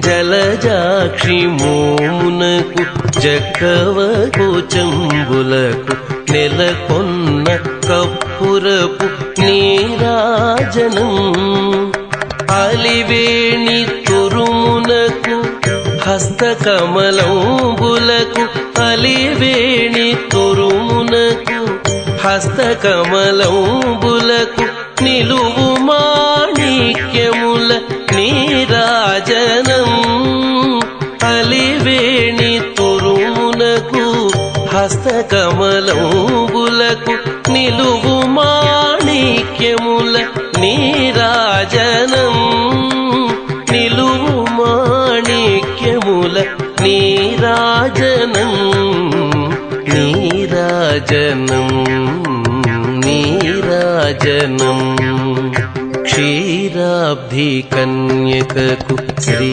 జలజాక్షి మోమునకు జక్కవకు చెంబులకు నెలకొన్న కప్పురపు నీరాజనం అలివేణి తురుమునకు హస్తకమలంబులకు అలివేణి తురుమునకు హస్తకమలంబులకు నిలువు మాణిక్యముల నీరాజనం అలివేణి తురుమునకు హస్తకమలంబులకు నిలువు మాణిక్యముల నీరాజనం నిలువు మాణిక్యముల నీరాజనం నీరాజనం నీరాజనం క్షీరాబ్ధి కన్యకకు శ్రీ